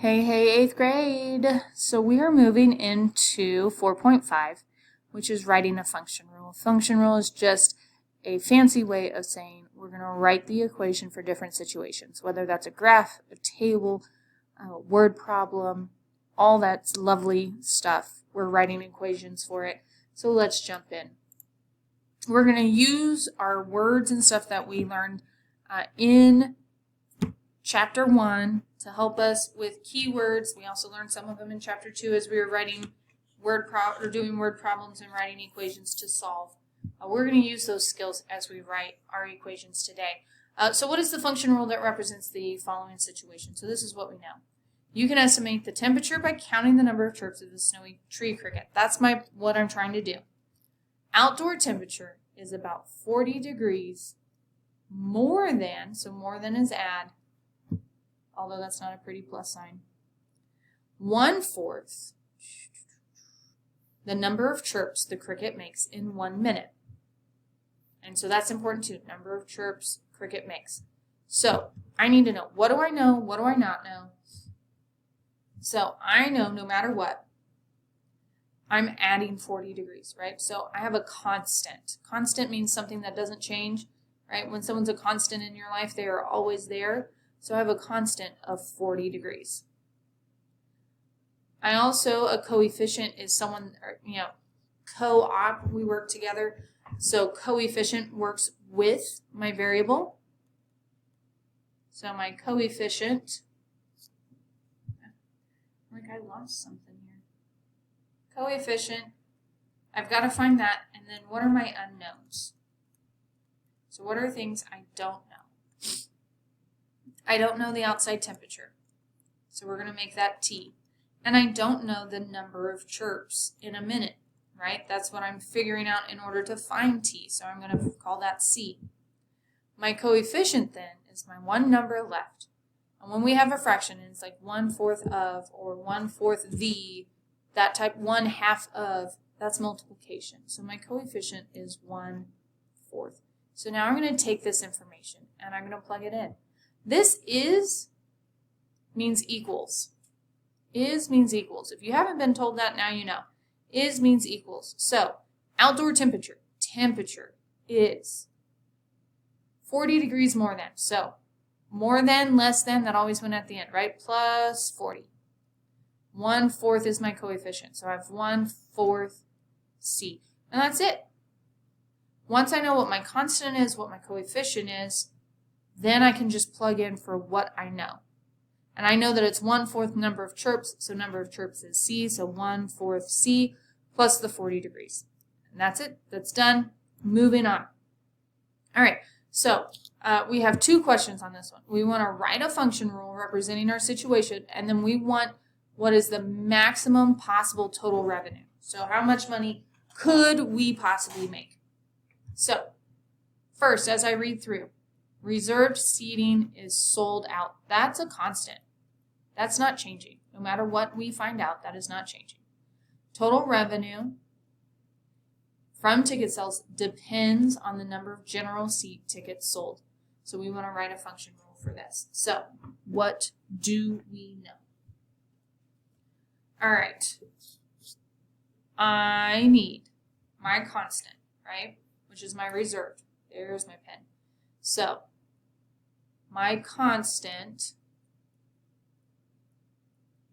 Hey, 8th grade. So we are moving into 4.5, which is writing a function rule. Function rule is just a fancy way of saying we're going to write the equation for different situations, whether that's a graph, a table, a word problem, all that lovely stuff. We're writing equations for it. So let's jump in. We're going to use our words and stuff that we learned in Chapter 1 to help us with keywords. We also learned some of them in Chapter 2 as we were writing doing word problems and writing equations to solve. We're going to use those skills as we write our equations today. So what is the function rule that represents the following situation? So this is what we know. You can estimate the temperature by counting the number of chirps of the snowy tree cricket. That's what I'm trying to do. Outdoor temperature is about 40 degrees more than, so more than is add, although that's not a pretty plus sign, 1/4 the number of chirps the cricket makes in 1 minute. And so that's important too, number of chirps cricket makes. So I need to know, what do I know, what do I not know? So I know no matter what, I'm adding 40 degrees, right? So I have a constant. Constant means something that doesn't change, right? When someone's a constant in your life, they are always there. So I have a constant of 40 degrees. I also, a coefficient is someone, co-op, we work together. So coefficient works with my variable. So my coefficient, like I lost something here. Coefficient, I've got to find that, and then what are my unknowns? So what are things I don't know? I don't know the outside temperature, so we're going to make that T. And I don't know the number of chirps in a minute, right? That's what I'm figuring out in order to find T, so I'm going to call that C. My coefficient then is my one number left. And when we have a fraction, and it's like 1/4 of or 1/4 the, that type 1/2 of, that's multiplication. So my coefficient is 1/4. So now I'm going to take this information and I'm going to plug it in. This is means equals. Is means equals. If you haven't been told that, now you know. Is means equals. So outdoor temperature. Temperature is 40 degrees more than. So more than, less than, that always went at the end, right? Plus 40. 1/4 is my coefficient. So I have 1/4 C. And that's it. Once I know what my constant is, what my coefficient is, then I can just plug in for what I know. And I know that it's 1/4 number of chirps, so number of chirps is C, so 1/4 C plus the 40 degrees. And that's it. That's done. Moving on. All right, so we have two questions on this one. We want to write a function rule representing our situation, and then we want what is the maximum possible total revenue. So how much money could we possibly make? So first, as I read through, reserved seating is sold out. That's a constant. That's not changing. No matter what we find out, that is not changing. Total revenue from ticket sales depends on the number of general seat tickets sold. So we want to write a function rule for this. So what do we know? All right. I need my constant, right? Which is my reserved. There's my pen. So my constant,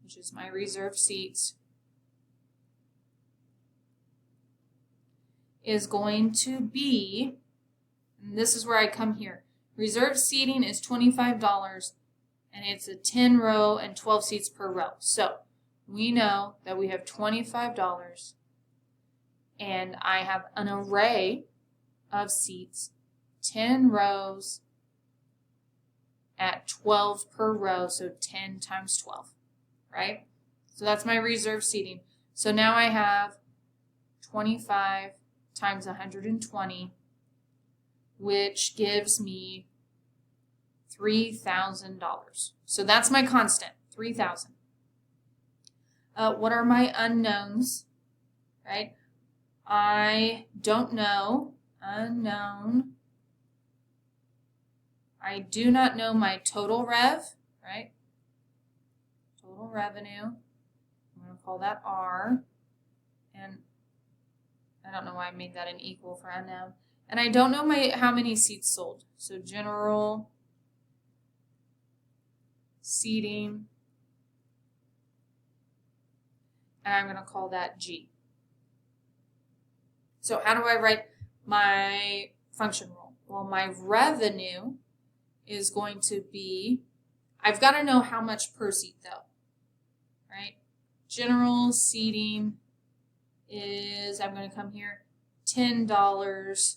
which is my reserved seats, is going to be, and this is where I come here, reserved seating is $25, and it's a 10 row and 12 seats per row. So we know that we have $25, and I have an array of seats, 10 rows at 12 per row, so 10 times 12, right? So that's my reserve seating. So now I have 25 times 120, which gives me $3,000. So that's my constant, 3,000. What are my unknowns, right? I don't know, unknown. I do not know my total rev, right? Total revenue. I'm going to call that R. And I don't know why I made that an equal for unknown. And I don't know how many seats sold. So general seating. And I'm going to call that G. So how do I write my function rule? Well, my revenue is going to be, I've got to know how much per seat though, right? General seating is, I'm going to come here, $10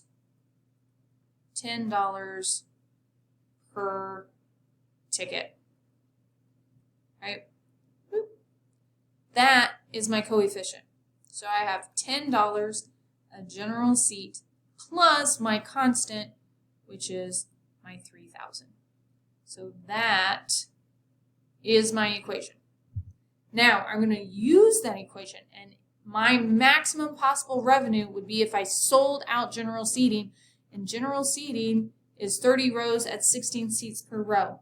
per ticket, right? That is my coefficient. So I have $10 a general seat plus my constant, which is my 3,000. So that is my equation. Now I'm going to use that equation, and my maximum possible revenue would be if I sold out general seating, and general seating is 30 rows at 16 seats per row.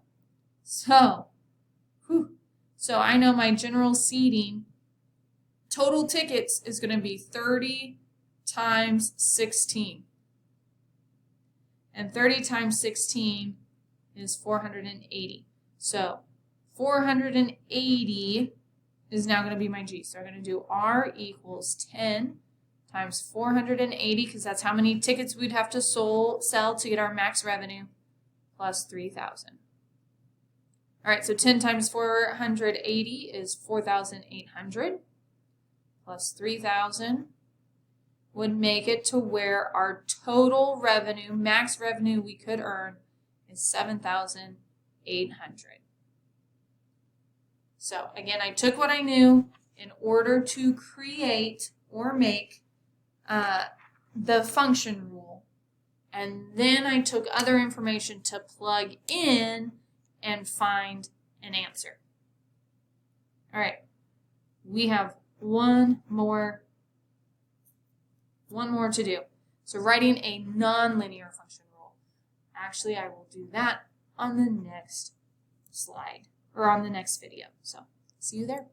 So I know my general seating total tickets is going to be 30 times 16. And 30 times 16 is 480. So 480 is now going to be my G. So I'm going to do R equals 10 times 480, because that's how many tickets we'd have to sell to get our max revenue, plus 3,000. All right, so 10 times 480 is 4,800, plus 3,000 would make it to where our total revenue, max revenue we could earn, is 7,800. So again, I took what I knew in order to create or make the function rule, and then I took other information to plug in and find an answer. All right, we have one more to do. So writing a nonlinear function rule. Actually, I will do that on the next slide, or on the next video. So see you there.